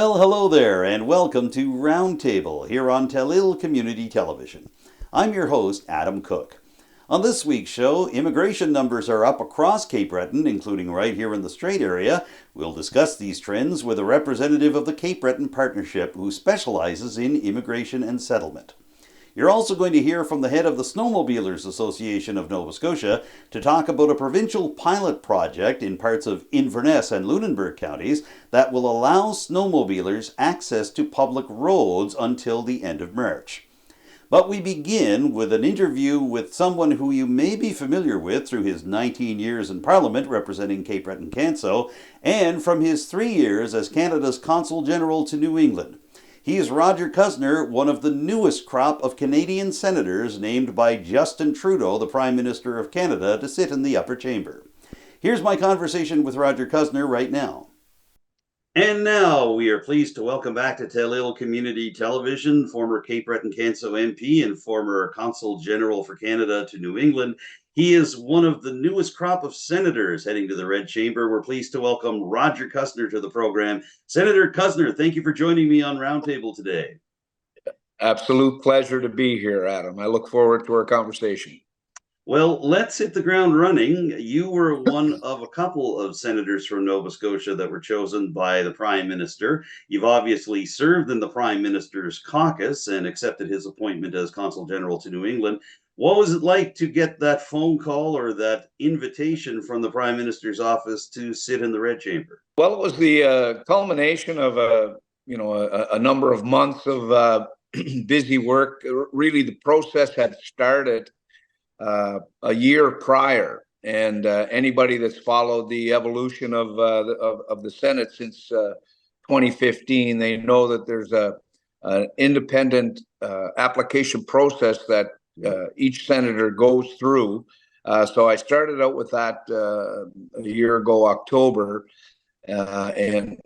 Well, hello there, and welcome to Roundtable here on Community Television. I'm your host, Adam Cook. On this week's show, immigration numbers are up across Cape Breton, including right here in the Strait area. We'll discuss these trends with a representative of the Cape Breton Partnership who specializes in immigration and settlement. You're also going to hear from the head of the Snowmobilers Association of Nova Scotia to talk about a provincial pilot project in parts of Inverness and Lunenburg counties that will allow snowmobilers access to public roads until the end of March. But we begin with an interview with someone who you may be familiar with through his 19 years in Parliament representing Cape Breton-Canso and from his 3 years as Canada's Consul-General to New England. He is Rodger Cuzner, one of the newest crop of Canadian senators named by Justin Trudeau, the Prime Minister of Canada, to sit in the upper chamber. Here's my conversation with Rodger Cuzner right now. And now we are pleased to welcome back to Community Television former Cape Breton-Canso MP and former Consul-General for Canada to New England. He is one of the newest crop of senators heading to the Red Chamber. We're pleased to welcome Rodger Cuzner to the program. Senator Cuzner, thank you for joining me on Roundtable today. Absolute pleasure to be here, Adam. I look forward to our conversation. Well, let's hit the ground running. You were one of a couple of senators from Nova Scotia that were chosen by the Prime Minister. You've obviously served in the Prime Minister's caucus and accepted his appointment as Consul General to New England. What was it like to get that phone call or that invitation from the Prime Minister's office to sit in the Red Chamber? Well, it was the culmination of a number of months of busy work. Really, the process had started a year prior, and anybody that's followed the evolution of the Senate since 2015, they know that there's an independent application process that each senator goes through. So I started out with that a year ago, October, and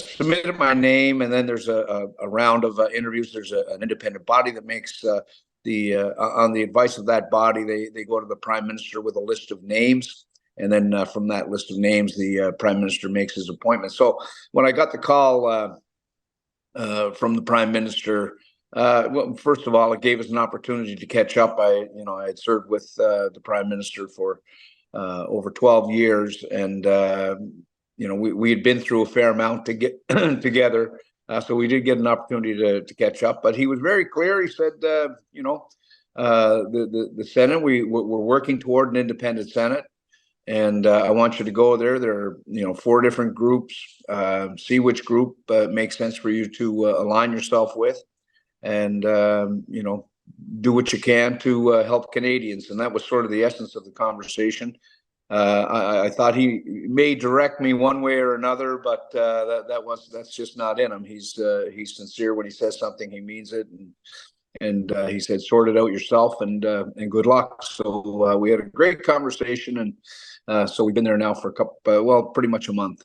submitted my name, and then there's a round of interviews. There's an independent body that makes on the advice of that body, they go to the Prime Minister with a list of names, and then from that list of names, the Prime Minister makes his appointment. So when I got the call from the Prime Minister, well, first of all, it gave us an opportunity to catch up. I had served with the Prime Minister for over 12 years, and we had been through a fair amount to get together. So we did get an opportunity to catch up, but he was very clear. He said, the Senate, we're working toward an independent Senate, and I want you to go there. There are 4 different groups. See which group makes sense for you to align yourself with, and do what you can to help Canadians. And that was sort of the essence of the conversation. I thought he may direct me one way or another, but that's just not in him. He's sincere when he says something, he means it, and he said, "Sort it out yourself, and good luck." So we had a great conversation, and so we've been there now for pretty much a month.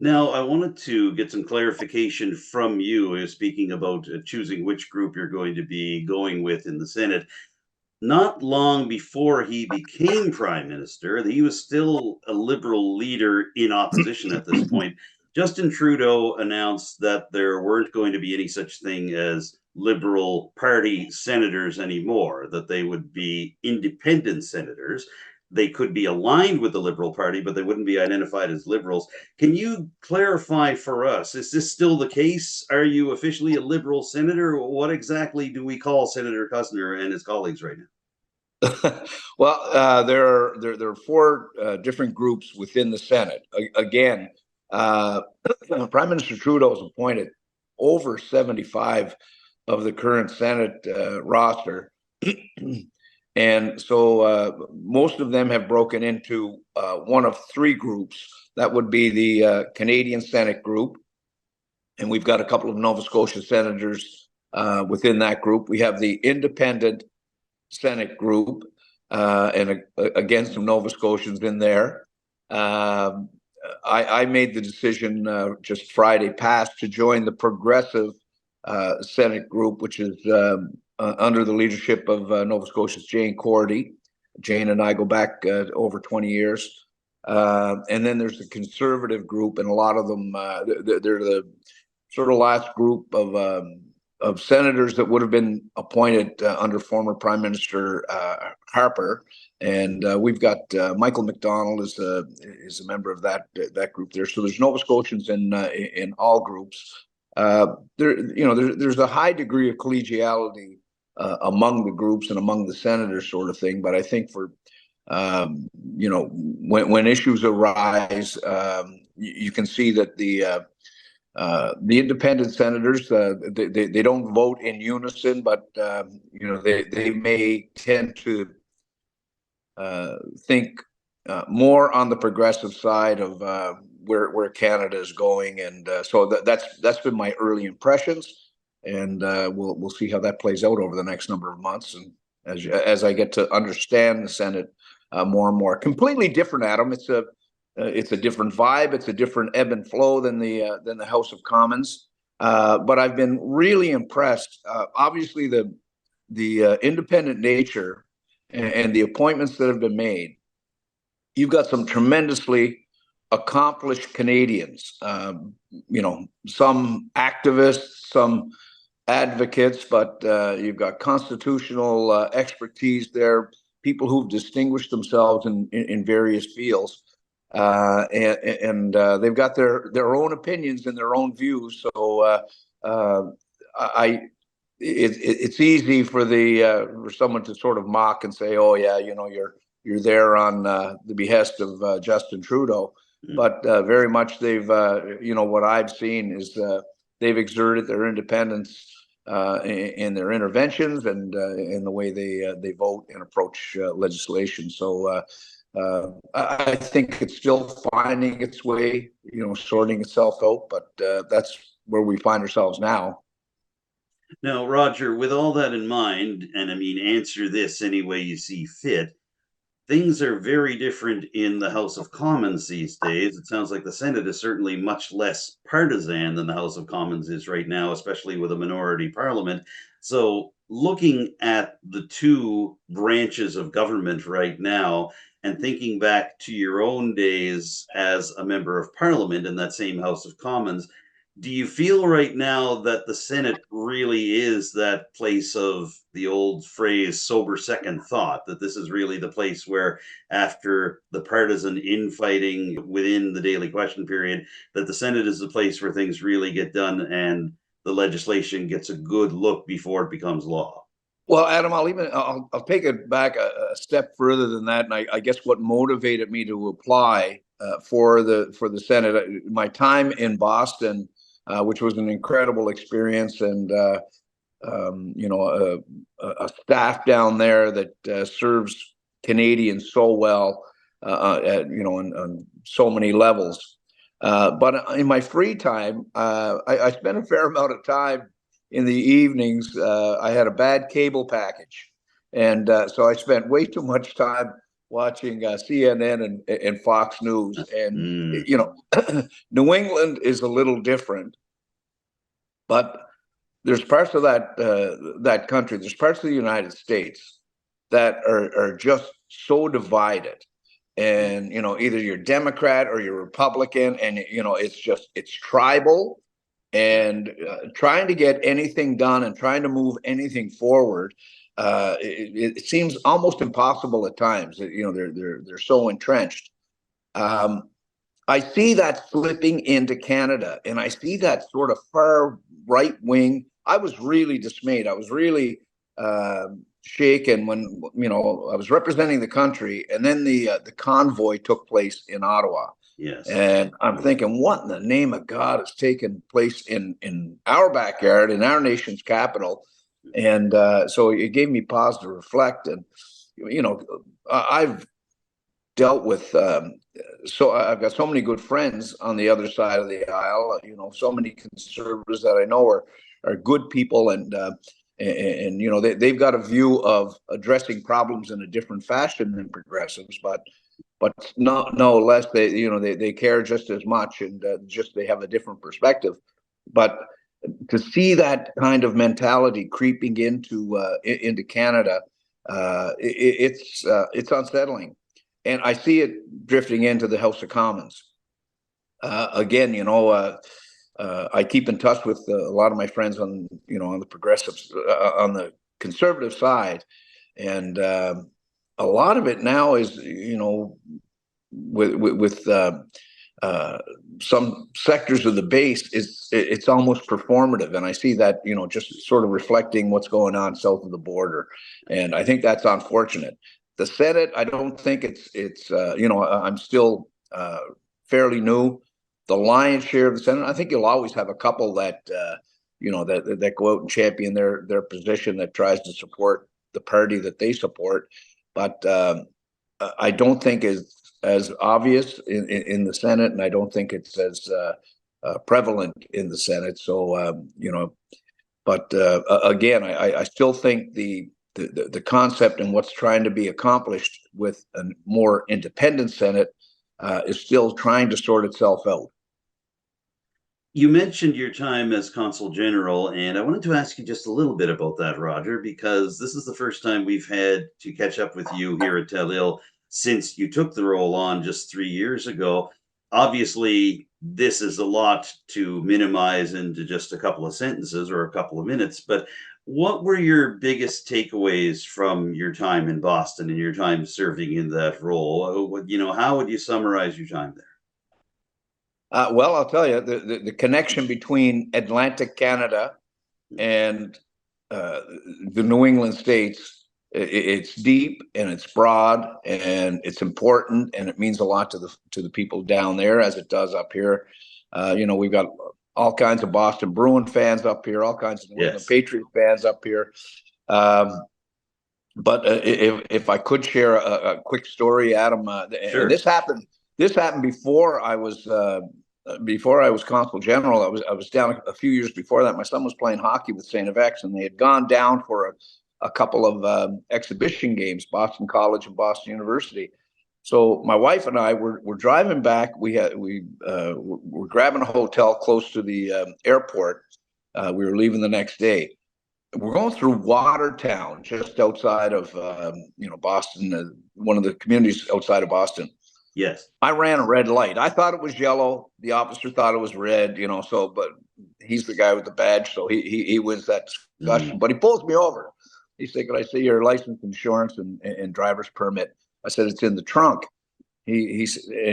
Now, I wanted to get some clarification from you, speaking about choosing which group you're going to be going with in the Senate. Not long before he became Prime Minister, he was still a Liberal leader in opposition at this point. Justin Trudeau announced that there weren't going to be any such thing as Liberal Party senators anymore, that they would be independent senators. They could be aligned with the Liberal Party, but they wouldn't be identified as Liberals. Can you clarify for us, is this still the case? Are you officially a Liberal senator? What exactly do we call Senator Cuzner and his colleagues right now? Well, there are 4 different groups within the Senate. Again, Prime Minister Trudeau has appointed over 75 of the current Senate roster. And so most of them have broken into one of 3 groups. That would be the Canadian Senate group. And we've got a couple of Nova Scotia senators within that group. We have the Independent Senate group, and again, some Nova Scotians in there. I made the decision just Friday past to join the Progressive Senate group, which is under the leadership of Nova Scotia's Jane Cordy. Jane and I go back over 20 years. And then there's the conservative group, and a lot of them, they're the sort of last group of senators that would have been appointed under former Prime Minister Harper. And we've got Michael McDonald is a member of that group there. So there's Nova Scotians in all groups. There's a high degree of collegiality among the groups and among the senators, sort of thing. But I think for when issues arise, you can see that the independent senators they don't vote in unison, but they may tend to think more on the progressive side of where Canada is going, and so that's been my early impressions, and we'll see how that plays out over the next number of months, and as I get to understand the Senate more and more. Completely different, Adam. It's a different vibe. It's a different ebb and flow than the House of Commons. But I've been really impressed. Obviously, the independent nature and the appointments that have been made. You've got some tremendously accomplished Canadians. Some activists, some advocates, but you've got constitutional expertise there. People who've distinguished themselves in various fields. And they've got their own opinions and their own views. So it's easy for someone to sort of mock and say, "Oh yeah, you're there on the behest of Justin Trudeau." Mm-hmm. But very much they've what I've seen is they've exerted their independence in their interventions and in the way they vote and approach legislation. So. I think it's still finding its way, sorting itself out, but that's where we find ourselves now. Now, Roger, with all that in mind, and I mean, answer this any way you see fit, things are very different in the House of Commons these days. It sounds like the Senate is certainly much less partisan than the House of Commons is right now, especially with a minority parliament. So looking at the two branches of government right now, and thinking back to your own days as a member of parliament in that same House of Commons, do you feel right now that the Senate really is that place of the old phrase, sober second thought, that this is really the place where after the partisan infighting within the daily question period, that the Senate is the place where things really get done and the legislation gets a good look before it becomes law? Well, Adam, I'll take it back a step further than that, and I guess what motivated me to apply for the Senate, my time in Boston, which was an incredible experience, and a staff down there that serves Canadians so well, on so many levels. But in my free time, I spent a fair amount of time. In the evenings, I had a bad cable package. And so I spent way too much time watching CNN and Fox News. And, New England is a little different. But there's parts of that country, there's parts of the United States that are just so divided. And, either you're Democrat or you're Republican, and, it's tribal. And trying to get anything done and trying to move anything forward, it seems almost impossible at times. They're so entrenched. I see that slipping into Canada, and I see that sort of far right wing. I was really dismayed. I was really shaken when I was representing the country, and then the convoy took place in Ottawa. Yes. And I'm thinking, what in the name of God has taken place in our backyard, in our nation's capital? And so it gave me pause to reflect. And, I've dealt with, so I've got so many good friends on the other side of the aisle, so many conservatives that I know are good people. And they've got a view of addressing problems in a different fashion than progressives, but no less, they care just as much, and just they have a different perspective. But to see that kind of mentality creeping into Canada, it's unsettling. and I see it drifting into the House of Commons. Again, I keep in touch with a lot of my friends on the progressives, on the conservative side, and a lot of it now is with some sectors of the base it's almost performative, and I see that just sort of reflecting what's going on south of the border, and I think that's unfortunate. The Senate, I don't think it's I'm still fairly new. The lion's share of the Senate, I think you'll always have a couple that that go out and champion their position, that tries to support the party that they support, but I don't think it's as obvious in the Senate, and I don't think it's as prevalent in the Senate. So but again, I still think the concept and what's trying to be accomplished with a more independent Senate is still trying to sort itself out. You mentioned your time as Consul-General, and I wanted to ask you just a little bit about that, Rodger, because this is the first time we've had to catch up with you here at Tel since you took the role on just 3 years ago. Obviously, this is a lot to minimize into just a couple of sentences or a couple of minutes, but what were your biggest takeaways from your time in Boston and your time serving in that role? How would you summarize your time there? Well, I'll tell you, the connection between Atlantic Canada and the New England states, it's deep and it's broad and it's important, and it means a lot to the people down there as it does up here. We've got all kinds of Boston Bruin fans up here, all kinds of New England Patriot fans up here. But if I could share a quick story, Adam, sure. This happened before I was Consul-General. I was down a few years before that. My son was playing hockey with St. FX, and they had gone down for a couple of exhibition games, Boston College and Boston University. So my wife and I were driving back. We're grabbing a hotel close to the airport. We were leaving the next day. We're going through Watertown, just outside of Boston, one of the communities outside of Boston. Yes. I ran a red light. I thought it was yellow. The officer thought it was red, but he's the guy with the badge, so he wins that discussion. But he pulls me over. He said, "Could I see your license, insurance, and driver's permit?" I said, "It's in the trunk." He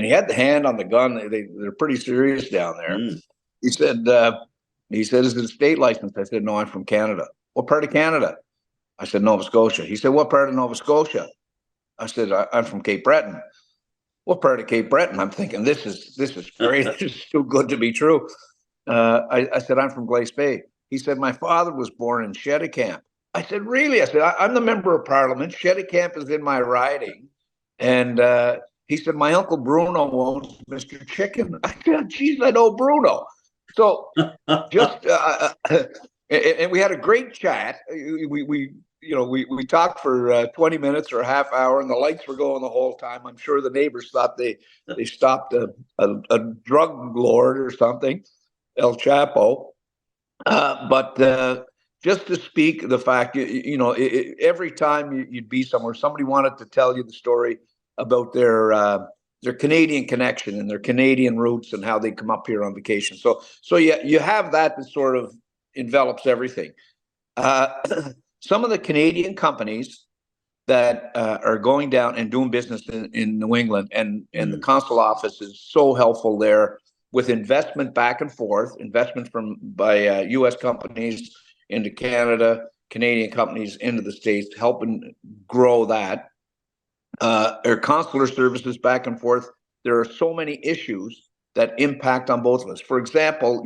had the hand on the gun. They're pretty serious down there. He said, "Is it a state license?" I said, "No, I'm from Canada." "What part of Canada?" I said, "Nova Scotia." He said, "What part of Nova Scotia?" I said, "I'm from Cape Breton." "What part of Cape Breton?" I'm thinking, this is great. This is too good to be true. I said, "I'm from Glace Bay." He said, "My father was born in Cheticamp." I said, "Really?" I said, "I'm the member of parliament. Cheticamp is in my riding." And he said, "My uncle Bruno owns Mr. Chicken." I said, "Geez, I know Bruno." So just and we had a great chat. We talked for 20 minutes or a half hour, and the lights were going the whole time. I'm sure the neighbors thought they stopped a drug lord or something, El Chapo. But just to speak the fact, every time you'd be somewhere, somebody wanted to tell you the story about their Canadian connection and their Canadian roots and how they come up here on vacation. So you have that sort of envelops everything. Some of the Canadian companies that are going down and doing business in New England, and the consul office is so helpful there with investment back and forth, investment by U.S. companies into Canada, Canadian companies into the States, helping grow that. Our consular services back and forth. There are so many issues that impact on both of us. For example,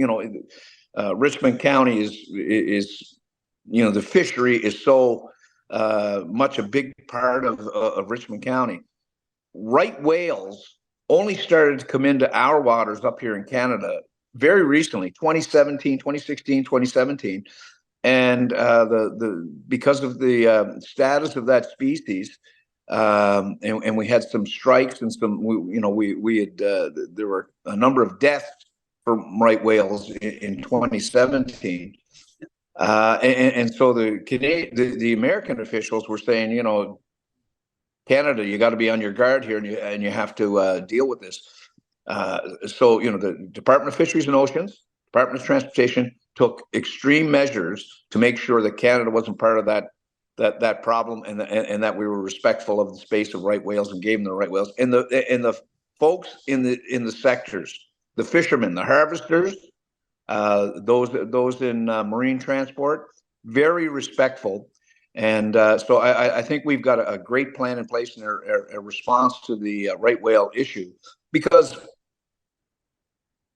Richmond County is the fishery is so much a big part of Richmond County. Right whales only started to come into our waters up here in Canada very recently, 2017, 2016, 2017. And because of the status of that species, and we had some strikes and we had there were a number of deaths from right whales in 2017. And so the American officials were saying, Canada, you got to be on your guard here, and you have to deal with this. So, the Department of Fisheries and Oceans, Department of Transportation took extreme measures to make sure that Canada wasn't part of that problem, and that we were respectful of the space of right whales and gave them the right whales. And the folks in the sectors, the fishermen, the harvesters, those in marine transport, very respectful. And so I think we've got a great plan in place in a response to the right whale issue, because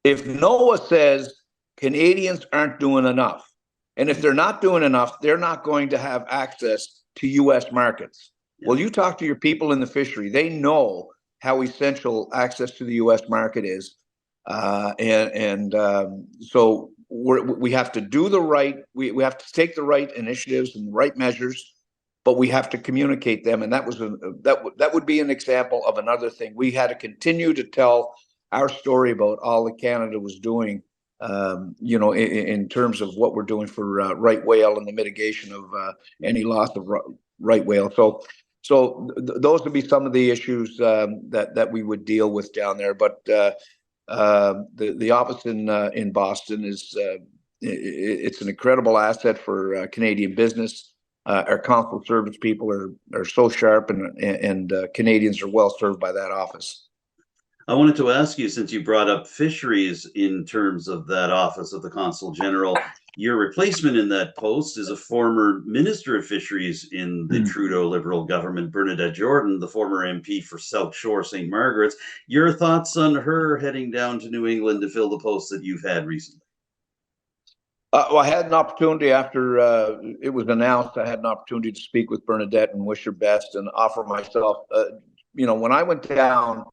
if NOAA says Canadians aren't doing enough, and if they're not doing enough, they're not going to have access to U.S. markets. Yeah. Well, you talk to your people in the fishery, they know how essential access to the U.S. market is. So we have to do the right, we have to take the right initiatives and the right measures, but we have to communicate them. And that would be an example of another thing. We had to continue to tell our story about all that Canada was doing, in terms of what we're doing for right whale and the mitigation of any loss of right whale. So those would be some of the issues that we would deal with down there. But the office in Boston it's an incredible asset for Canadian business. Our consul service people are so sharp, and Canadians are well served by that office. I wanted to ask you, since you brought up fisheries in terms of that office of the Consul-General, your replacement in that post is a former Minister of Fisheries in the Trudeau Liberal government, Bernadette Jordan, the former MP for South Shore, St. Margaret's. Your thoughts on her heading down to New England to fill the post that you've had recently? Well, I had an opportunity after it was announced. I had an opportunity to speak with Bernadette and wish her best and offer myself. When I went down,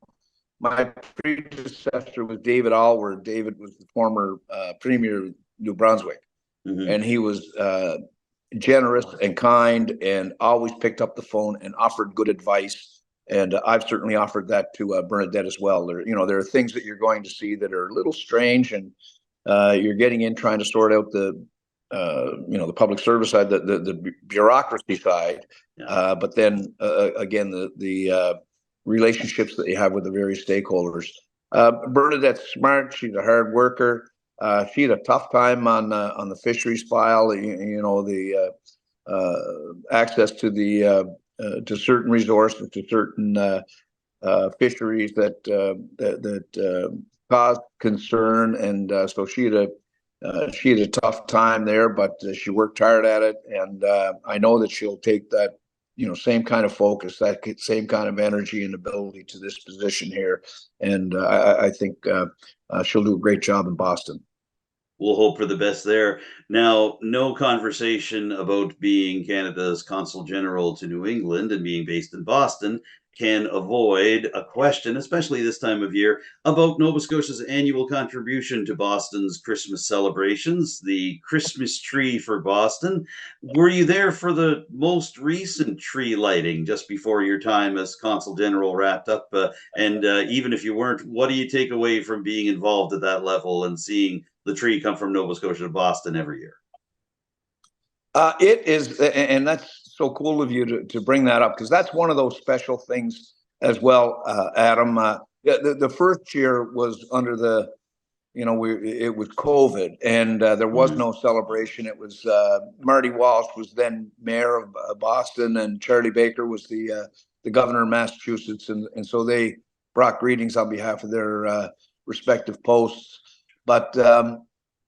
my predecessor was David Alward. David was the former Premier of New Brunswick, and he was generous and kind, and always picked up the phone and offered good advice. And I've certainly offered that to Bernadette as well. There are things that you're going to see that are a little strange, and you're getting in trying to sort out the public service side, the bureaucracy side, but then again the relationships that you have with the various stakeholders. Bernadette's smart. She's a hard worker. She had a tough time on the fisheries file. The access to the to certain resources, to certain fisheries that caused concern, and so she had a tough time there, but she worked hard at it, and I know that she'll take that same kind of focus, that same kind of energy and ability to this position here, and I think she'll do a great job in Boston. We'll hope for the best there. Now, no conversation about being Canada's Consul-General to New England and being based in Boston can avoid a question, especially this time of year, about Nova Scotia's annual contribution to Boston's Christmas celebrations, the Christmas tree for Boston. Were you there for the most recent tree lighting just before your time as Consul-General wrapped up? And even if you weren't, what do you take away from being involved at that level and seeing the tree come from Nova Scotia to Boston every year? It is, and that's so cool of you to bring that up, because that's one of those special things as well, Adam. The first year was under it was COVID, and there was no celebration. It was Marty Walsh was then mayor of Boston, and Charlie Baker was the governor of Massachusetts, and so they brought greetings on behalf of their respective posts. But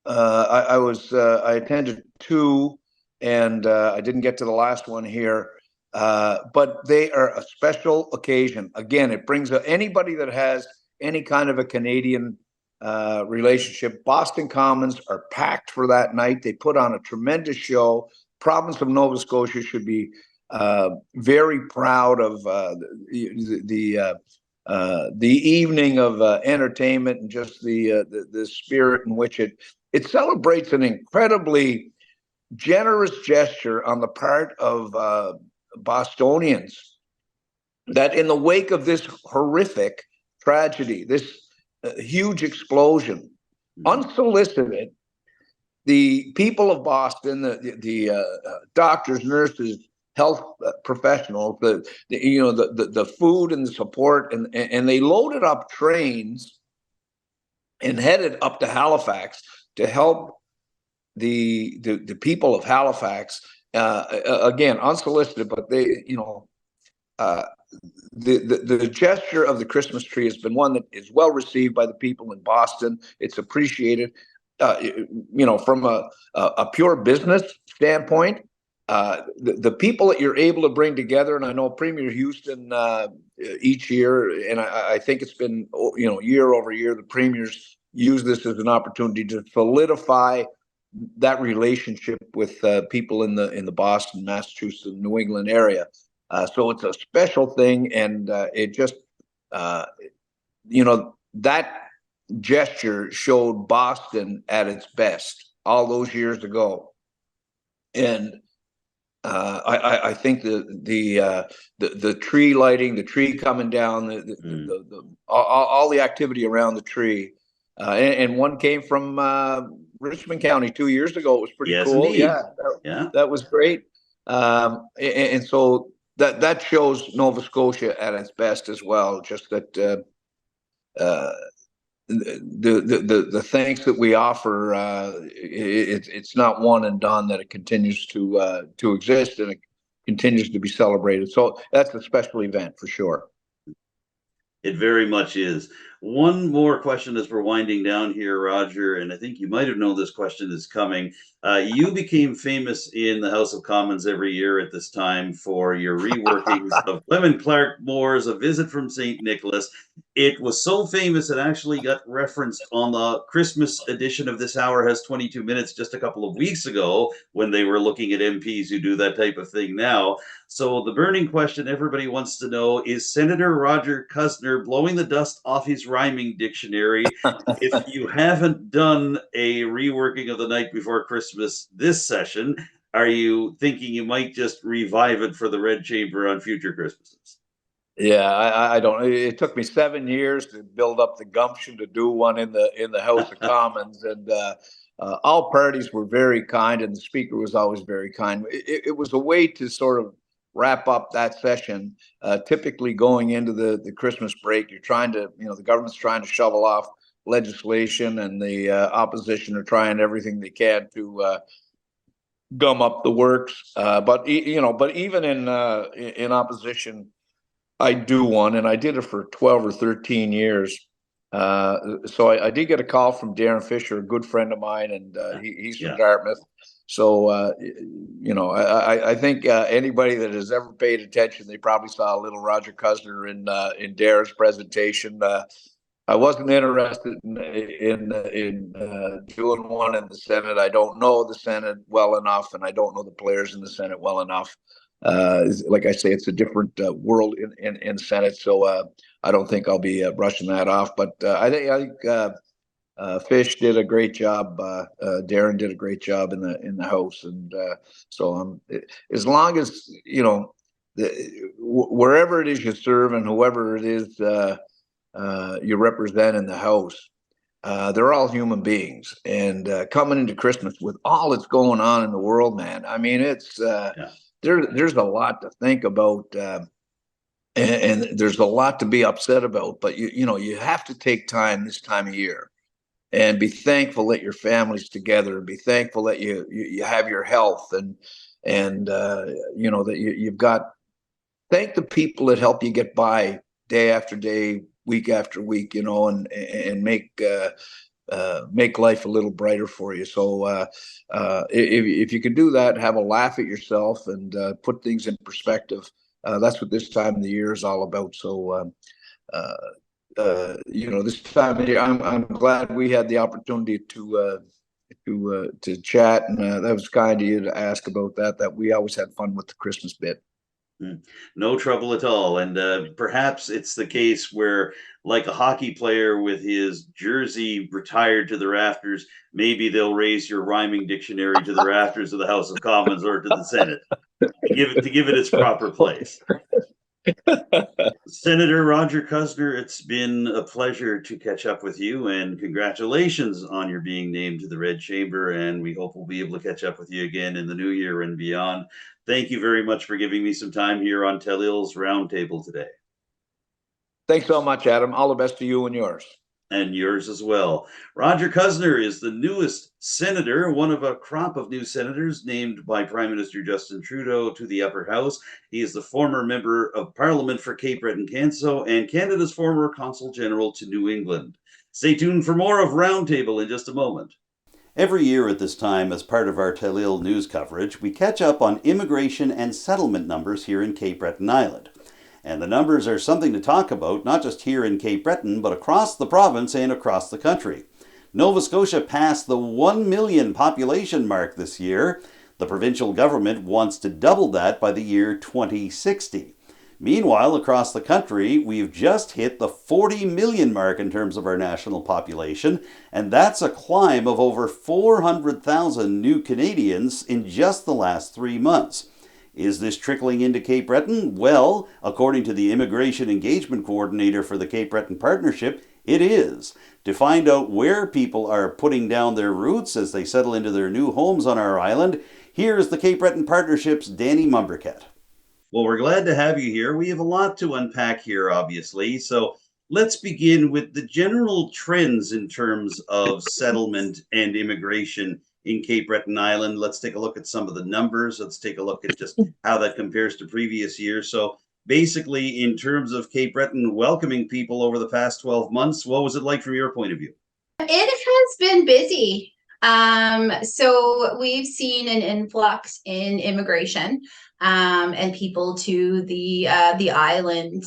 I attended two, and I didn't get to the last one here, but they are a special occasion. Again, it brings anybody that has any kind of a Canadian relationship. Boston Commons are packed for that night. They put on a tremendous show. Province of Nova Scotia should be very proud of the evening of entertainment, and just the spirit in which it celebrates an incredibly generous gesture on the part of Bostonians, that in the wake of this horrific tragedy, this huge explosion, unsolicited, the people of Boston, the doctors, nurses, health professionals, the food and the support, and they loaded up trains and headed up to Halifax to help the people of Halifax, again, unsolicited, but they, the gesture of the Christmas tree has been one that is well received by the people in Boston. It's appreciated, from a pure business standpoint. The people that you're able to bring together, and I know Premier Houston each year, and I think it's been, year over year, the premiers use this as an opportunity to solidify that relationship with people in the Boston, Massachusetts, New England area. So it's a special thing, and it just, that gesture showed Boston at its best all those years ago, and I think the tree lighting, the tree coming down, all the activity around the tree, and one came from Richmond County 2 years ago. It was pretty cool. Indeed. Yeah, that was great. And so that shows Nova Scotia at its best as well. Just that the thanks that we offer, it's not one and done, that it continues to exist and it continues to be celebrated. So that's a special event for sure. It very much is. One more question as we're winding down here, Roger, and I think you might have known this question is coming. You became famous in the House of Commons every year at this time for your reworkings of Clement Clarke Moore's A Visit from St. Nicholas. It was so famous it actually got referenced on the Christmas edition of This Hour Has 22 Minutes just a couple of weeks ago, when they were looking at MPs who do that type of thing now. So the burning question everybody wants to know is Senator Rodger Cuzner blowing the dust off his rhyming dictionary. If you haven't done a reworking of The Night Before Christmas this session, are you thinking you might just revive it for the Red Chamber on future Christmases? Yeah, I don't. It took me 7 years to build up the gumption to do one in the House of Commons, and all parties were very kind, and the Speaker was always very kind. It was a way to sort of wrap up that session. Typically, going into the Christmas break, you're trying to, the government's trying to shovel off legislation, and the opposition are trying everything they can to gum up the works. But even in opposition, I do one, and I did it for 12 or 13 years. So I did get a call from Darren Fisher, a good friend of mine, and he's from Dartmouth. So, I think anybody that has ever paid attention, they probably saw a little Rodger Cuzner in Darren's presentation. I wasn't interested in doing one in the Senate. I don't know the Senate well enough, and I don't know the players in the Senate well enough. Like I say, it's a different world in Senate, so I don't think I'll be brushing that off. But I think Fish did a great job. Darren did a great job in the House, and so as long as wherever it is you serve and whoever it is you represent in the House, they're all human beings. And coming into Christmas with all that's going on in the world, man, I mean, it's there's a lot to think about, and there's a lot to be upset about. But you have to take time this time of year and be thankful that your family's together, and be thankful that you have your health, and that you've got. Thank the people that help you get by day after day, week after week, and make life a little brighter for you. So if you can do that, have a laugh at yourself, and put things in perspective. That's what this time of the year is all about. So this time of year, I'm glad we had the opportunity to chat, and that was kind of you to ask about that. That we always had fun with the Christmas bit. No trouble at all. And perhaps it's the case where, like a hockey player with his jersey retired to the rafters, maybe they'll raise your rhyming dictionary to the rafters of the House of Commons or to the Senate to give it its proper place. Senator Rodger Cuzner, it's been a pleasure to catch up with you, and congratulations on your being named to the Red Chamber, and we hope we'll be able to catch up with you again in the new year and beyond. Thank you very much for giving me some time here on Tellil's Roundtable today. Thanks so much, Adam. All the best to you and yours. And yours as well. Rodger Cuzner is the newest senator, one of a crop of new senators named by Prime Minister Justin Trudeau to the upper house. He is the former member of Parliament for Cape Breton-Canso and Canada's former Consul-General to New England. Stay tuned for more of Roundtable in just a moment. Every year at this time, as part of our Tellil news coverage, we catch up on immigration and settlement numbers here in Cape Breton Island. And the numbers are something to talk about, not just here in Cape Breton, but across the province and across the country. Nova Scotia passed the 1 million population mark this year. The provincial government wants to double that by the year 2060. Meanwhile, across the country, we've just hit the 40 million mark in terms of our national population, and that's a climb of over 400,000 new Canadians in just the last 3 months. Is this trickling into Cape Breton? Well, according to the Immigration Engagement Coordinator for the Cape Breton Partnership, it is. To find out where people are putting down their roots as they settle into their new homes on our island, here's the Cape Breton Partnership's Dani Mombourquette. Well, we're glad to have you here. We have a lot to unpack here, obviously. So let's begin with the general trends in terms of settlement and immigration in Cape Breton Island. Let's take a look at some of the numbers. Let's take a look at just how that compares to previous years. So basically, in terms of Cape Breton welcoming people over the past 12 months, what was it like from your point of view? It has been busy. So we've seen an influx in immigration and people to the island.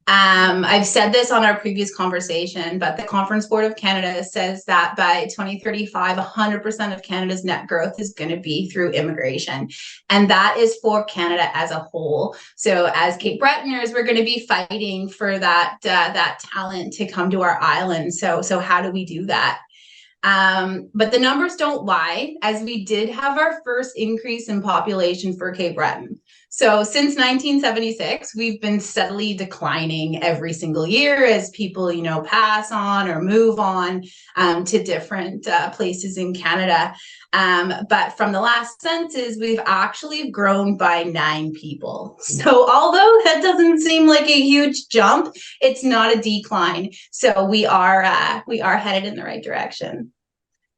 I've said this on our previous conversation, but the Conference Board of Canada says that by 2035, 100% of Canada's net growth is going to be through immigration. And that is for Canada as a whole. So as Cape Bretoners, we're going to be fighting for that talent to come to our island. So how do we do that? But the numbers don't lie, as we did have our first increase in population for Cape Breton. So since 1976, we've been steadily declining every single year as people, pass on or move on to different places in Canada. But from the last census, we've actually grown by 9 people. So although that doesn't seem like a huge jump, it's not a decline. So we are headed in the right direction.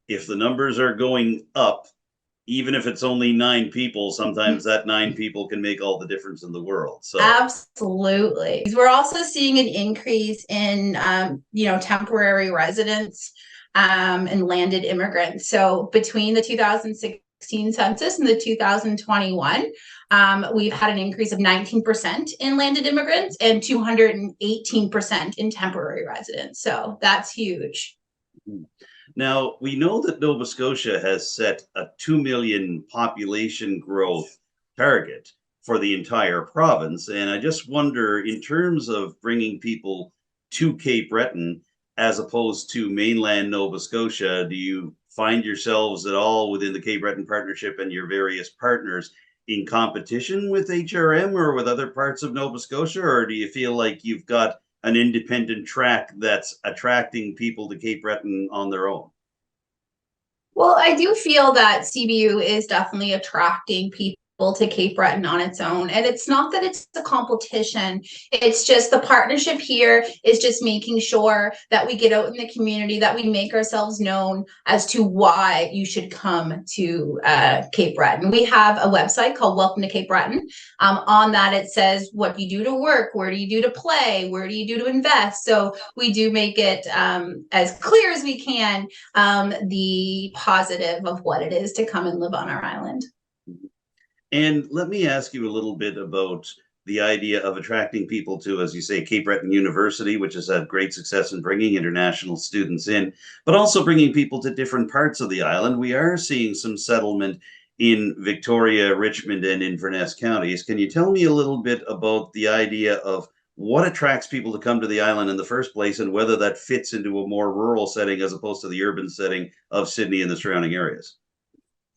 If the numbers are going up, even if it's only 9 people, sometimes that 9 people can make all the difference in the world. So absolutely. We're also seeing an increase in, temporary residents and landed immigrants. So between the 2016 census and the 2021, we've had an increase of 19% in landed immigrants and 218% in temporary residents. So that's huge. Now, we know that Nova Scotia has set a 2 million population growth target for the entire province. And I just wonder, in terms of bringing people to Cape Breton, as opposed to mainland Nova Scotia, do you find yourselves at all within the Cape Breton Partnership and your various partners in competition with HRM or with other parts of Nova Scotia? Or do you feel like you've got an independent track that's attracting people to Cape Breton on their own? Well, I do feel that CBU is definitely attracting people to Cape Breton on its own. And it's not that it's a competition. It's just the partnership here is just making sure that we get out in the community, that we make ourselves known as to why you should come to Cape Breton. We have a website called Welcome to Cape Breton. On that, it says, what do you do to work? Where do you do to play? Where do you do to invest? So we do make it as clear as we can, the positive of what it is to come and live on our island. And let me ask you a little bit about the idea of attracting people to, as you say, Cape Breton University, which has had great success in bringing international students in, but also bringing people to different parts of the island. We are seeing some settlement in Victoria, Richmond, and Inverness counties. Can you tell me a little bit about the idea of what attracts people to come to the island in the first place and whether that fits into a more rural setting as opposed to the urban setting of Sydney and the surrounding areas?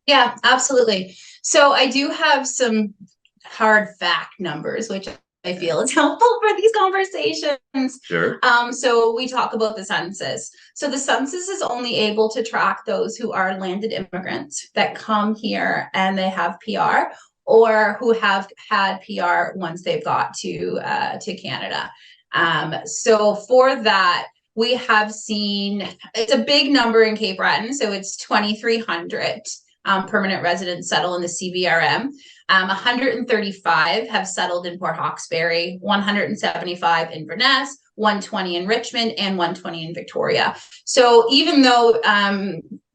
Yeah, absolutely. So I do have some hard fact numbers, which I feel it's helpful for these conversations. Sure. So we talk about the census. So the census is only able to track those who are landed immigrants that come here and they have PR, or who have had PR once they've got to Canada. So for that, we have seen, it's a big number in Cape Breton, so it's 2,300 permanent residents settle in the CBRM. 135 have settled in Port Hawkesbury, 175 in Inverness, 120 in Richmond, and 120 in Victoria. So even though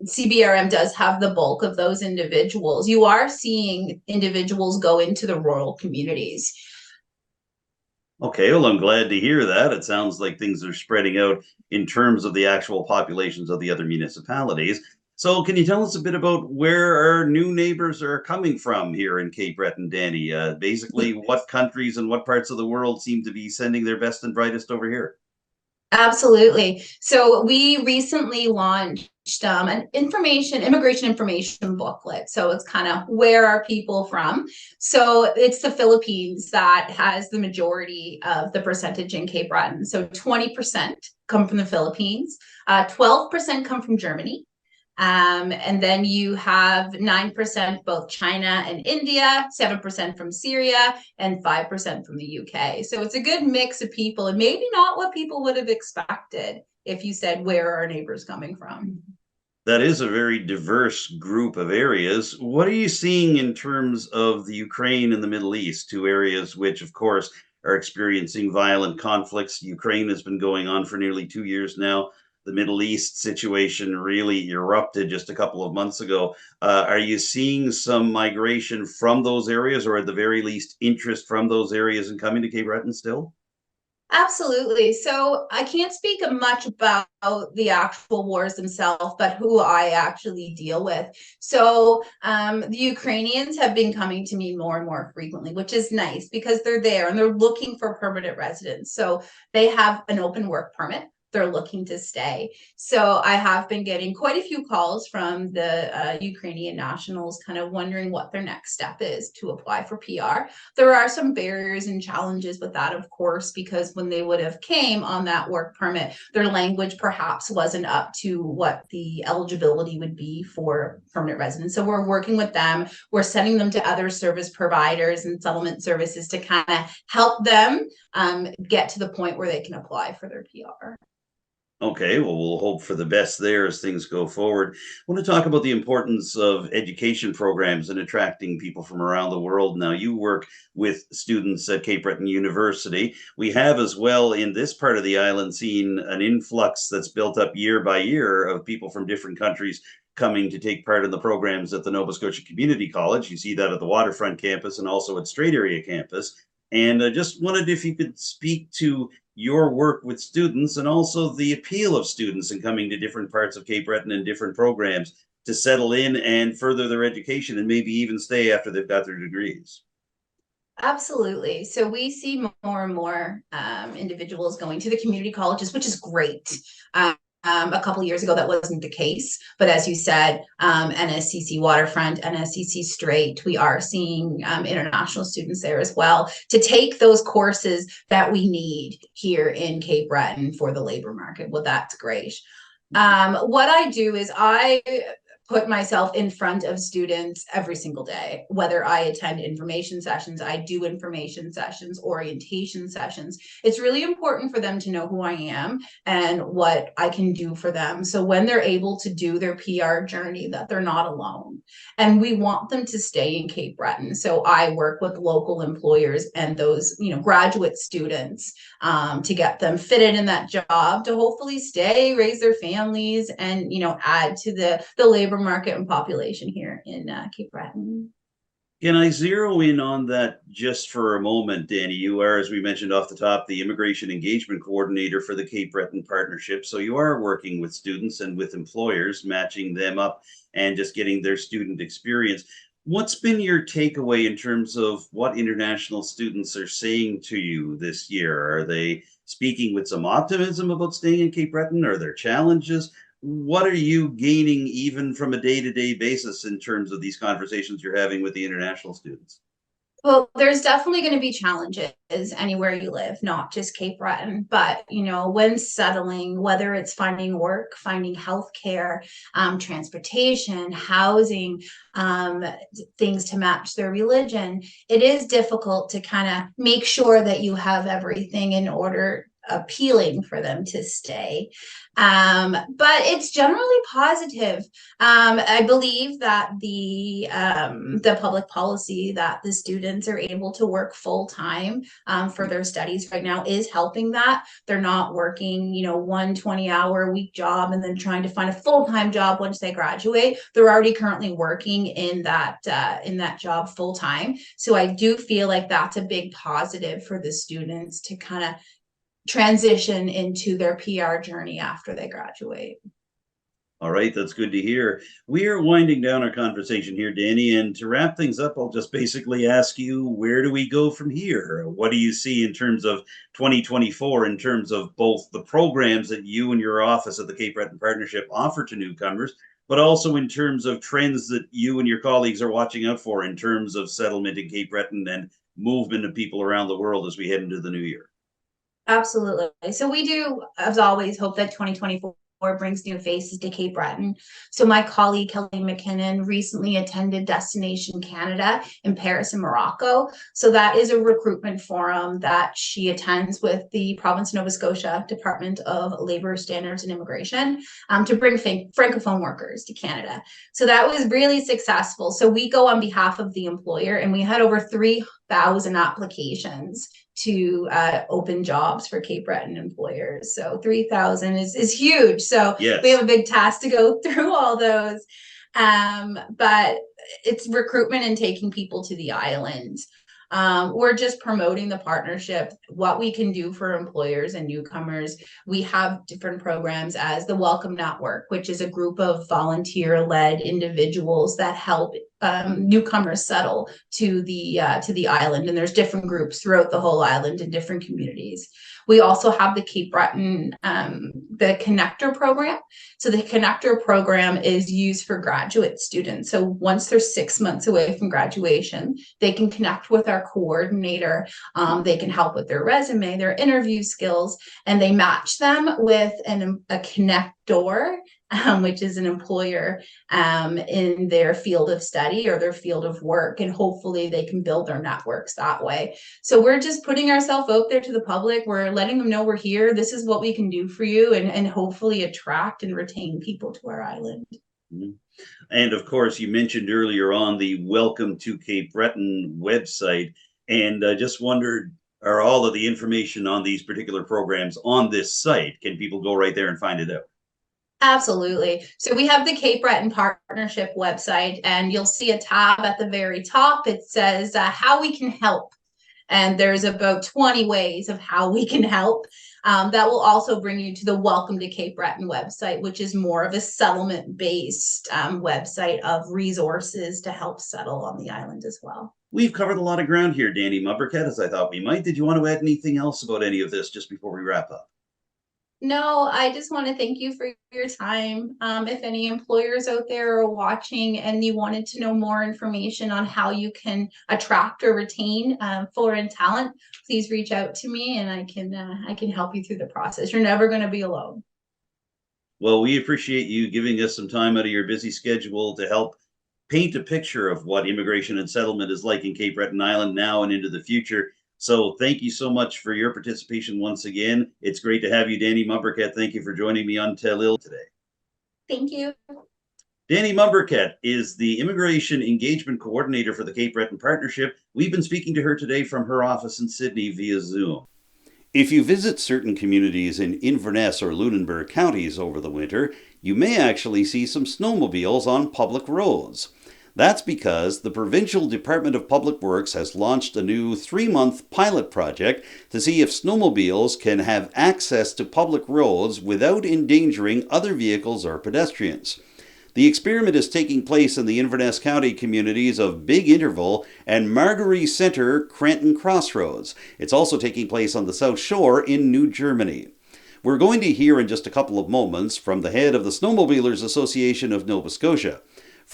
CBRM does have the bulk of those individuals, you are seeing individuals go into the rural communities. Okay, well, I'm glad to hear that. It sounds like things are spreading out in terms of the actual populations of the other municipalities. So can you tell us a bit about where our new neighbors are coming from here in Cape Breton, Dani? Basically, what countries and what parts of the world seem to be sending their best and brightest over here? Absolutely. So we recently launched an immigration information booklet. So it's kind of, where are people from? So it's the Philippines that has the majority of the percentage in Cape Breton. So 20% come from the Philippines, 12% come from Germany. And then you have 9% both China and India, 7% from Syria, and 5% from the UK. So it's a good mix of people, and maybe not what people would have expected if you said, where are our neighbors coming from? That is a very diverse group of areas. What are you seeing in terms of the Ukraine and the Middle East, two areas which, of course, are experiencing violent conflicts? Ukraine has been going on for nearly 2 years now. The Middle East situation really erupted just a couple of months ago. Are you seeing some migration from those areas, or at the very least, interest from those areas in coming to Cape Breton still? Absolutely. So I can't speak much about the actual wars themselves, but who I actually deal with. So the Ukrainians have been coming to me more and more frequently, which is nice because they're there and they're looking for permanent residence. So they have an open work permit. They're looking to stay. So I have been getting quite a few calls from the Ukrainian nationals kind of wondering what their next step is to apply for PR. There are some barriers and challenges with that, of course, because when they would have came on that work permit, their language perhaps wasn't up to what the eligibility would be for permanent residence. So we're working with them. We're sending them to other service providers and settlement services to kind of help them get to the point where they can apply for their PR. Okay, well, we'll hope for the best there as things go forward. I want to talk about the importance of education programs and attracting people from around the world. Now, you work with students at Cape Breton University. We have as well in this part of the island seen an influx that's built up year by year of people from different countries coming to take part in the programs at the Nova Scotia Community College. You see that at the Waterfront campus and also at Strait Area campus. And I just wondered if you could speak to your work with students and also the appeal of students in coming to different parts of Cape Breton and different programs to settle in and further their education and maybe even stay after they've got their degrees. Absolutely. So we see more and more individuals going to the community colleges, which is great. A couple of years ago, that wasn't the case. But as you said, NSCC Waterfront, NSCC Strait, we are seeing international students there as well to take those courses that we need here in Cape Breton for the labor market. Well, that's great. What I do is I put myself in front of students every single day, whether I attend information sessions, I do information sessions, orientation sessions. It's really important for them to know who I am and what I can do for them. So when they're able to do their PR journey, that they're not alone. And we want them to stay in Cape Breton. So I work with local employers and those, graduate students to get them fitted in that job to hopefully stay, raise their families, and add to the labor market and population here in Cape Breton. Can I zero in on that just for a moment, Dani? You are, as we mentioned off the top, the Immigration Engagement Coordinator for the Cape Breton Partnership. So you are working with students and with employers, matching them up and just getting their student experience. What's been your takeaway in terms of what international students are saying to you this year? Are they speaking with some optimism about staying in Cape Breton? Are there challenges? What are you gaining even from a day-to-day basis in terms of these conversations you're having with the international students? Well, there's definitely going to be challenges anywhere you live, not just Cape Breton, but when settling, whether it's finding work, finding healthcare, transportation, housing, things to match their religion, it is difficult to kind of make sure that you have everything in order appealing for them to stay. But it's generally positive. I believe that the public policy that the students are able to work full time for their studies right now is helping that. They're not working, 1 20-hour week job and then trying to find a full-time job once they graduate. They're already currently working in that job full time. So I do feel like that's a big positive for the students to kind of transition into their PR journey after they graduate. All right, that's good to hear. We are winding down our conversation here, Dani, and to wrap things up, I'll just basically ask you, where do we go from here? What do you see in terms of 2024, in terms of both the programs that you and your office at the Cape Breton Partnership offer to newcomers, but also in terms of trends that you and your colleagues are watching out for in terms of settlement in Cape Breton and movement of people around the world as we head into the new year? Absolutely. So we do, as always, hope that 2024 brings new faces to Cape Breton. So my colleague Kelly McKinnon recently attended Destination Canada in Paris and Morocco. So that is a recruitment forum that she attends with the province of Nova Scotia Department of Labour Standards and Immigration to bring Francophone workers to Canada. So that was really successful. So we go on behalf of the employer, and we had over 3,000 applications to open jobs for Cape Breton employers. So 3,000 is huge. So yes, we have a big task to go through all those. But it's recruitment and taking people to the island. We're just promoting the partnership, what we can do for employers and newcomers. We have different programs as the Welcome Network, which is a group of volunteer-led individuals that help newcomers settle to the island. And there's different groups throughout the whole island in different communities. We also have the Cape Breton, the Connector program. So the Connector program is used for graduate students. So once they're 6 months away from graduation, they can connect with our coordinator. They can help with their resume, their interview skills, and they match them with a connector, which is an employer in their field of study or their field of work, and hopefully they can build their networks that way. So we're just putting ourselves out there to the public. We're letting them know we're here. This is what we can do for you, and hopefully attract and retain people to our island. Mm-hmm. And of course, you mentioned earlier on the Welcome to Cape Breton website, and I just wondered, are all of the information on these particular programs on this site? Can people go right there and find it out? Absolutely. So we have the Cape Breton Partnership website, and you'll see a tab at the very top. It says how we can help. And there's about 20 ways of how we can help. That will also bring you to the Welcome to Cape Breton website, which is more of a settlement-based website of resources to help settle on the island as well. We've covered a lot of ground here, Dani Mombourquette, as I thought we might. Did you want to add anything else about any of this just before we wrap up? No, I just want to thank you for your time. If any employers out there are watching and you wanted to know more information on how you can attract or retain foreign talent, please reach out to me, and I can help you through the process. You're never going to be alone. Well, we appreciate you giving us some time out of your busy schedule to help paint a picture of what immigration and settlement is like in Cape Breton Island now and into the future. So thank you so much for your participation once again. It's great to have you, Dani Mombourquette. Thank you for joining me on Tell Ill today. Thank you. Dani Mombourquette is the Immigration Engagement Coordinator for the Cape Breton Partnership. We've been speaking to her today from her office in Sydney via Zoom. If you visit certain communities in Inverness or Lunenburg counties over the winter, you may actually see some snowmobiles on public roads. That's because the Provincial Department of Public Works has launched a new 3-month pilot project to see if snowmobiles can have access to public roads without endangering other vehicles or pedestrians. The experiment is taking place in the Inverness County communities of Big Interval and Margaree Centre, Cranton Crossroads. It's also taking place on the South Shore in New Germany. We're going to hear in just a couple of moments from the head of the Snowmobilers Association of Nova Scotia.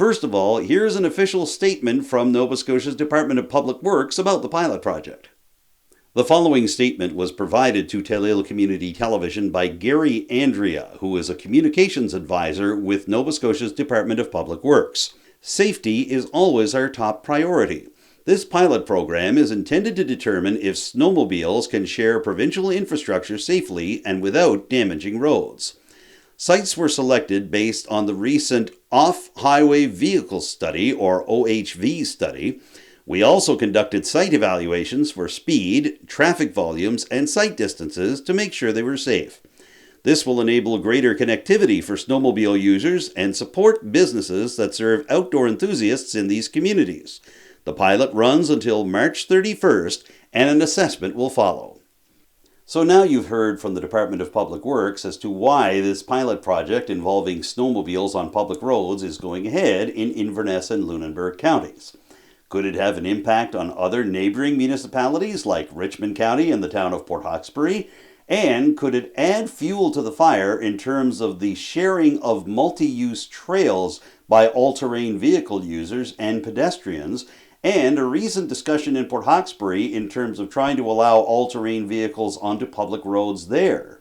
First of all, here's an official statement from Nova Scotia's Department of Public Works about the pilot project. The following statement was provided to Telil Community Television by Gary Andrea, who is a communications advisor with Nova Scotia's Department of Public Works. Safety is always our top priority. This pilot program is intended to determine if snowmobiles can share provincial infrastructure safely and without damaging roads. Sites were selected based on the recent Off-Highway Vehicle Study, or OHV study. We also conducted site evaluations for speed, traffic volumes, and site distances to make sure they were safe. This will enable greater connectivity for snowmobile users and support businesses that serve outdoor enthusiasts in these communities. The pilot runs until March 31st, and an assessment will follow. So now you've heard from the Department of Public Works as to why this pilot project involving snowmobiles on public roads is going ahead in Inverness and Lunenburg counties. Could it have an impact on other neighboring municipalities like Richmond County and the town of Port Hawkesbury? And could it add fuel to the fire in terms of the sharing of multi-use trails by all-terrain vehicle users and pedestrians, and a recent discussion in Port Hawkesbury in terms of trying to allow all-terrain vehicles onto public roads there?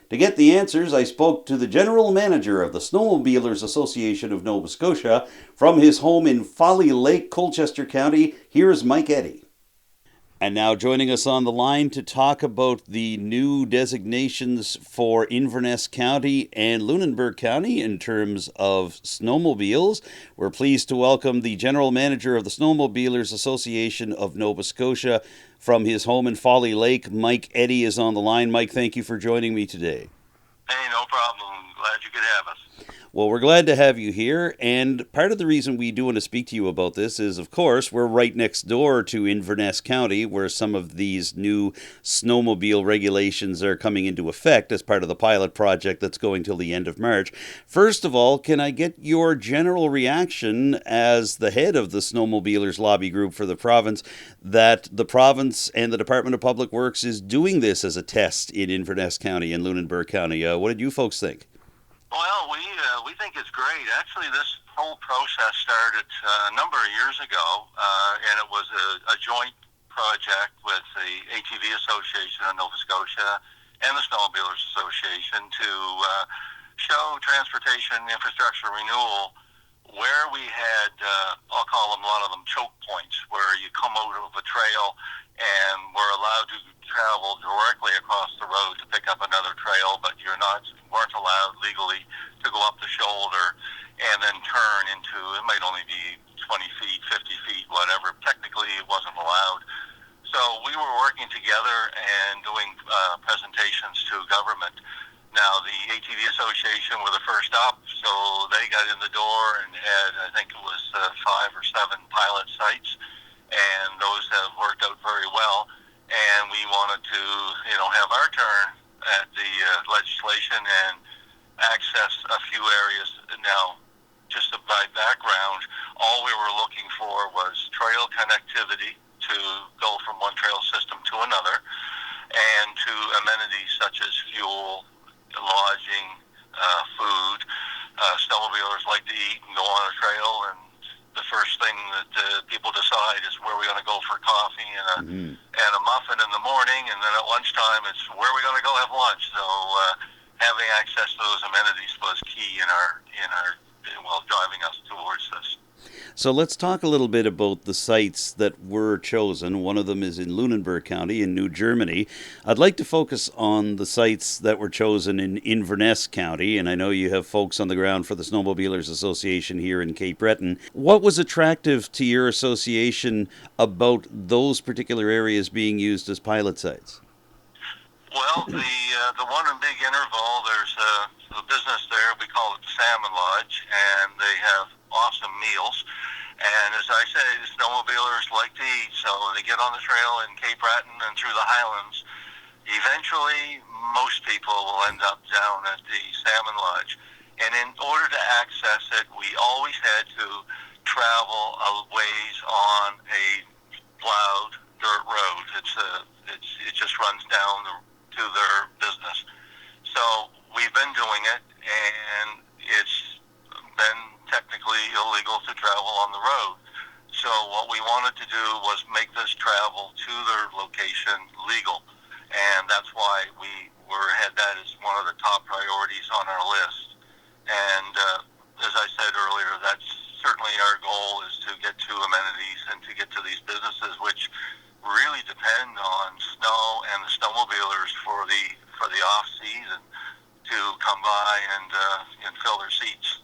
To get the answers, I spoke to the General Manager of the Snowmobilers Association of Nova Scotia from his home in Folly Lake, Colchester County. Here's Mike Eddy. And now joining us on the line to talk about the new designations for Inverness County and Lunenburg County in terms of snowmobiles, we're pleased to welcome the General Manager of the Snowmobilers Association of Nova Scotia from his home in Folly Lake. Mike Eddy is on the line. Mike, thank you for joining me today. Hey, no problem. Glad you could have us. Well, we're glad to have you here, and part of the reason we do want to speak to you about this is, of course, we're right next door to Inverness County, where some of these new snowmobile regulations are coming into effect as part of the pilot project that's going till the end of March. First of all, can I get your general reaction as the head of the Snowmobilers Lobby Group for the province, that the province and the Department of Public Works is doing this as a test in Inverness County and Lunenburg County? What did you folks think? Well, we think it's great. Actually, this whole process started a number of years ago, and it was a joint project with the ATV Association of Nova Scotia and the Snowmobilers Association to show transportation infrastructure renewal where we had, I'll call them, a lot of them choke points, where you come out of a trail and we're allowed to travel directly across the road to pick up another trail, but weren't allowed legally to go up the shoulder and then turn into, it might only be 20 feet, 50 feet, whatever. Technically, it wasn't allowed. So we were working together and doing presentations to government. Now, the ATV Association were the first up, so they got in the door and had, I think it was 5 or 7 pilot sites, and those have worked out very well. And we wanted to, have our turn at the legislation and access a few areas. Now, just by background, all we were looking for was trail connectivity to go from one trail system to another, and to amenities such as fuel, lodging, food. Snowmobilers like to eat and go on a trail, and the first thing that people decide is where we're going to go for coffee and a muffin in the morning, and then at lunchtime it's where we're going to go have lunch. So having access to those amenities was key in our driving us towards this. So let's talk a little bit about the sites that were chosen. One of them is in Lunenburg County in New Germany. I'd like to focus on the sites that were chosen in Inverness County, and I know you have folks on the ground for the Snowmobilers Association here in Cape Breton. What was attractive to your association about those particular areas being used as pilot sites? Well, the one in Big Interval, there's a business there, we call it the Salmon Lodge, and they have awesome meals. And as I say, the snowmobilers like to eat, so they get on the trail in Cape Breton and through the Highlands. Eventually, most people will end up down at the Salmon Lodge. And in order to access it, we always had to travel a ways on a plowed dirt road. It just runs down to their business. So we've been doing it, and it's been technically illegal to the road. So what we wanted to do was make this travel to their location legal, and that's why had that as one of the top priorities on our list. And as I said earlier, that's certainly our goal, is to get to amenities and to get to these businesses which really depend on snow and the snowmobilers for the off season to come by and fill their seats.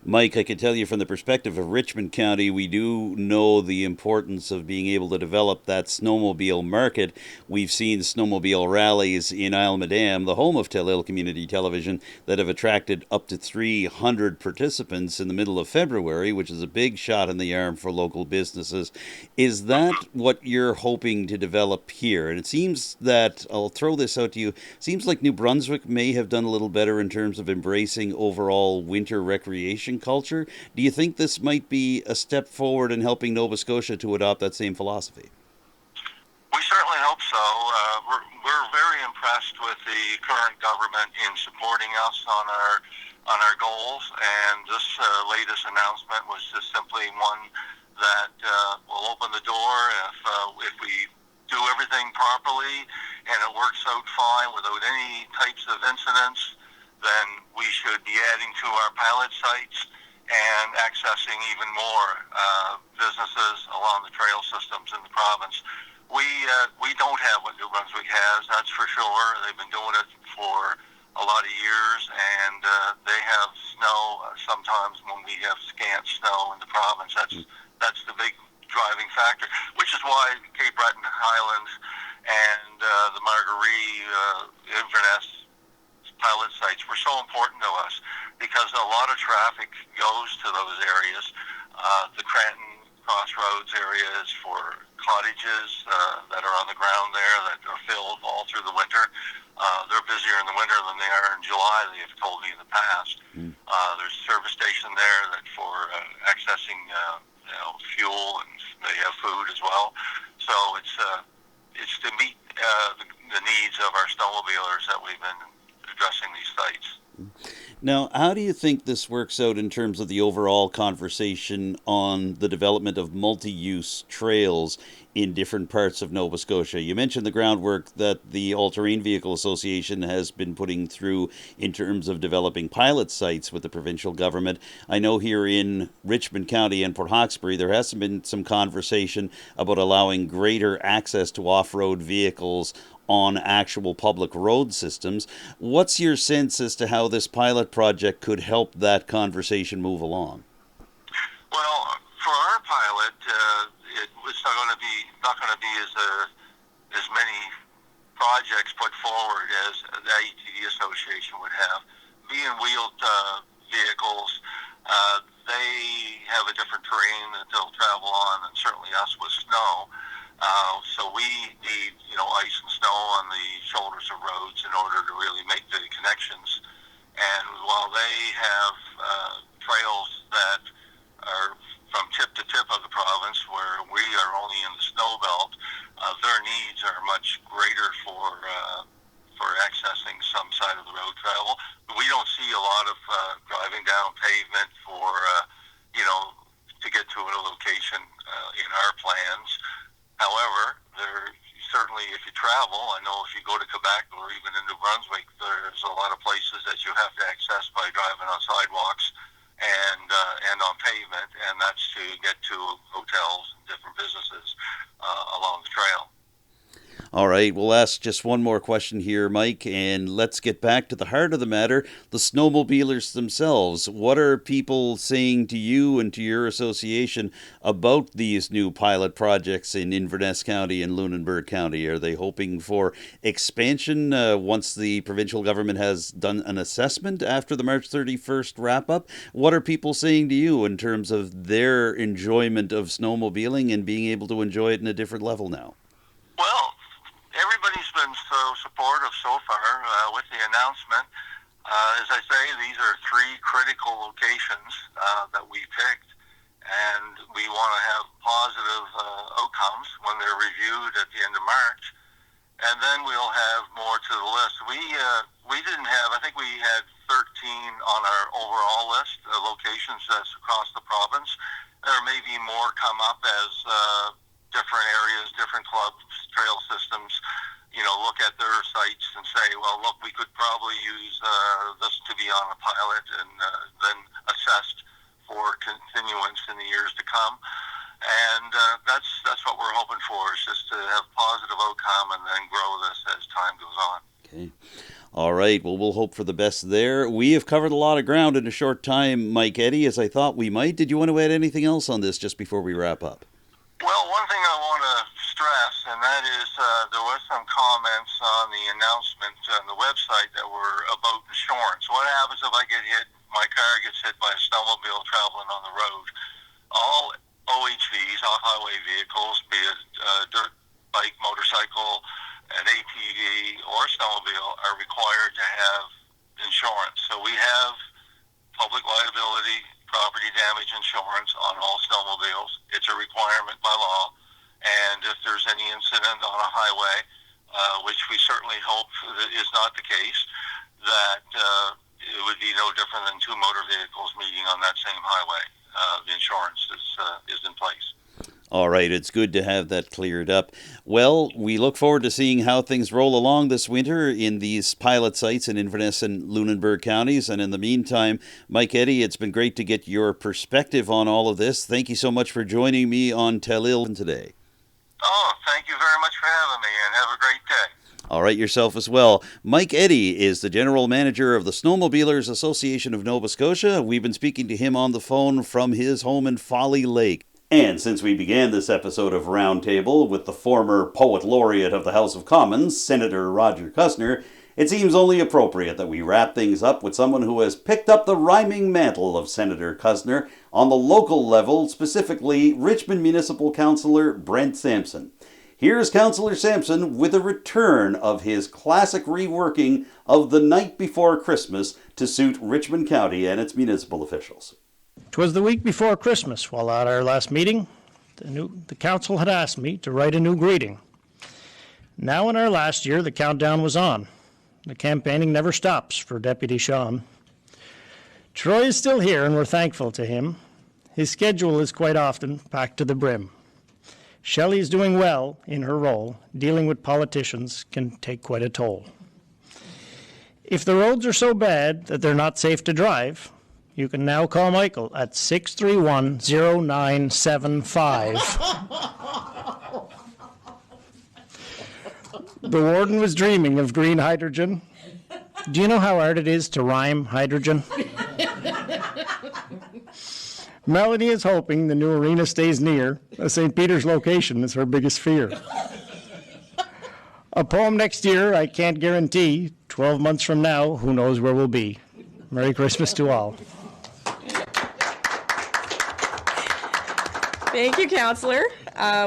Mike, I can tell you from the perspective of Richmond County, we do know the importance of being able to develop that snowmobile market. We've seen snowmobile rallies in Isle Madame, the home of Tell-Il Community Television, that have attracted up to 300 participants in the middle of February, which is a big shot in the arm for local businesses. Is that what you're hoping to develop here? And it seems that, I'll throw this out to you, seems like New Brunswick may have done a little better in terms of embracing overall winter recreation culture. Do you think this might be a step forward in helping Nova Scotia to adopt that same philosophy? We certainly hope so. We're very impressed with the current government in supporting us on our goals, and this latest announcement was just simply one that will open the door if we do everything properly and it works out fine without any types of incidents. Then we should be adding to our pilot sites and accessing even more businesses along the trail systems in the province. We don't have what New Brunswick has, that's for sure. They've been doing it for a lot of years, and they have snow sometimes when we have scant snow in the province. That's the big driving factor, which is why Cape Breton Highlands and the Marguerite, Inverness pilot sites were so important to us, because a lot of traffic goes to those areas. The Cranton Crossroads areas for cottages that are on the ground there that are filled all through the winter. They're busier in the winter than they are in July, they have told me in the past. There's a service station there that for accessing fuel, and they have food as well. So it's to meet the needs of our snowmobilers that we've been addressing these sites. Now, how do you think this works out in terms of the overall conversation on the development of multi-use trails in different parts of Nova Scotia? You mentioned the groundwork that the All-Terrain Vehicle Association has been putting through in terms of developing pilot sites with the provincial government. I know here in Richmond County and Port Hawkesbury, there has been some conversation about allowing greater access to off-road vehicles on actual public road systems. What's your sense as to how this pilot project could help that conversation move along? Well, for our pilot, it's not going to be as many projects put forward as the ATV Association would have. Being wheeled vehicles, they have a different terrain that they'll travel on, and certainly us with snow. So we need, ice and snow on the shoulders of roads in order to really make the connections. And while they have trails that are from tip to tip of the province, where we are only in the snow belt, their needs are much greater for accessing some side of the road travel. But we don't see a lot of driving down pavement to get to a location in our plans. However, certainly if you travel, I know if you go to Quebec or even in New Brunswick, there's a lot of places that you have to access by driving on sidewalks and on pavement, and that's to get to hotels and different businesses along the trail. All right, we'll ask just one more question here, Mike, and let's get back to the heart of the matter, the snowmobilers themselves. What are people saying to you and to your association about these new pilot projects in Inverness County and Lunenburg County? Are they hoping for expansion once the provincial government has done an assessment after the March 31st wrap-up? What are people saying to you in terms of their enjoyment of snowmobiling and being able to enjoy it in a different level now? Well, everybody's been so supportive so far with the announcement. As I say, these are three critical locations that we picked, and we want to have positive outcomes when they're reviewed at the end of March. And then we'll have more to the list. We didn't have, I think we had 13 on our overall list of locations that's across the province. There may be more come up as different areas, different clubs, trail systems, look at their sites and say, well, look, we could probably use this to be on a pilot and then assessed for continuance in the years to come. And that's what we're hoping for, is just to have positive outcome and then grow this as time goes on. Okay. All right. Well, we'll hope for the best there. We have covered a lot of ground in a short time, Mike Eddy, as I thought we might. Did you want to add anything else on this just before we wrap up? Well, one thing I want to stress, and that is there was some comments on the announcement on the website that were about insurance. What happens if I get hit, my car gets hit by a snowmobile traveling on the road? All OHVs, off-highway vehicles, be it dirt bike, motorcycle, an ATV, or snowmobile, are required to have insurance. So we have public liability, property damage insurance on all snowmobiles. It's a requirement by law. And if there's any incident on a highway, which we certainly hope is not the case, that it would be no different than two motor vehicles meeting on that same highway. The insurance is in place. All right, it's good to have that cleared up. Well, we look forward to seeing how things roll along this winter in these pilot sites in Inverness and Lunenburg counties. And in the meantime, Mike Eddy, it's been great to get your perspective on all of this. Thank you so much for joining me on Tell Ill today. Oh, thank you very much for having me, and have a great day. All right, yourself as well. Mike Eddy is the General Manager of the Snowmobilers Association of Nova Scotia. We've been speaking to him on the phone from his home in Folly Lake. And since we began this episode of Roundtable with the former Poet Laureate of the House of Commons, Senator Rodger Cuzner, it seems only appropriate that we wrap things up with someone who has picked up the rhyming mantle of Senator Cuzner on the local level, specifically Richmond Municipal Councillor Brent Sampson. Here's Councillor Sampson with a return of his classic reworking of The Night Before Christmas to suit Richmond County and its municipal officials. 'Twas the week before Christmas, while at our last meeting, the council had asked me to write a new greeting. Now in our last year, the countdown was on. The campaigning never stops for Deputy Sean. Troy is still here, and we're thankful to him. His schedule is quite often packed to the brim. Shelley is doing well in her role. Dealing with politicians can take quite a toll. If the roads are so bad that they're not safe to drive, you can now call Michael at 631-0975. The warden was dreaming of green hydrogen. Do you know how hard it is to rhyme hydrogen? Melanie is hoping the new arena stays near. St. Peter's location is her biggest fear. A poem next year, I can't guarantee. 12 months from now, who knows where we'll be. Merry Christmas to all. Thank you, Councillor.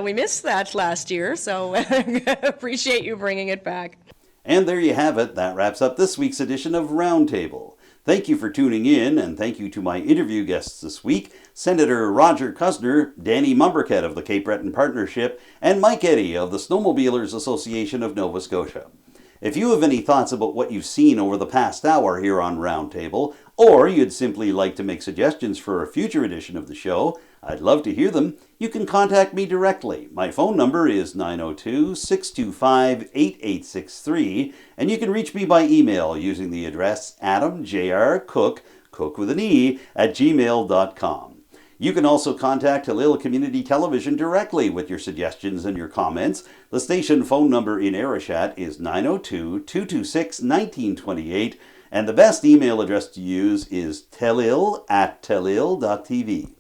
We missed that last year, so appreciate you bringing it back. And there you have it. That wraps up this week's edition of Roundtable. Thank you for tuning in, and thank you to my interview guests this week, Senator Rodger Cuzner, Dani Mombourquette of the Cape Breton Partnership, and Mike Eddy of the Snowmobilers Association of Nova Scotia. If you have any thoughts about what you've seen over the past hour here on Roundtable, or you'd simply like to make suggestions for a future edition of the show, I'd love to hear them. You can contact me directly. My phone number is 902-625-8863, and you can reach me by email using the address adamjrcook, cook with an E, @gmail.com. You can also contact Halil Community Television directly with your suggestions and your comments. The station phone number in Arashat is 902-226-1928, and the best email address to use is telil@telil.tv.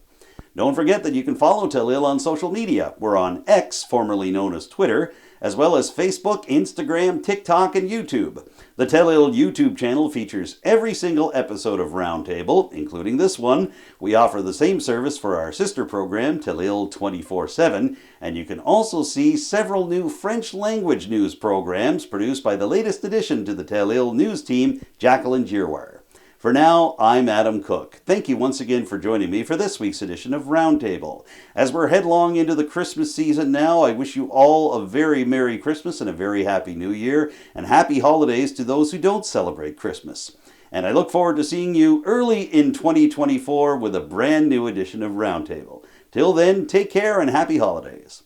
Don't forget that you can follow Tell Ill on social media. We're on X, formerly known as Twitter, as well as Facebook, Instagram, TikTok, and YouTube. The Tell Ill YouTube channel features every single episode of Roundtable, including this one. We offer the same service for our sister program, Tell Ill 24/7, and you can also see several new French language news programs produced by the latest addition to the Tell Ill news team, Jacqueline Giroir. For now, I'm Adam Cook. Thank you once again for joining me for this week's edition of Roundtable. As we're headlong into the Christmas season now, I wish you all a very Merry Christmas and a very Happy New Year, and Happy Holidays to those who don't celebrate Christmas. And I look forward to seeing you early in 2024 with a brand new edition of Roundtable. Till then, take care and happy holidays.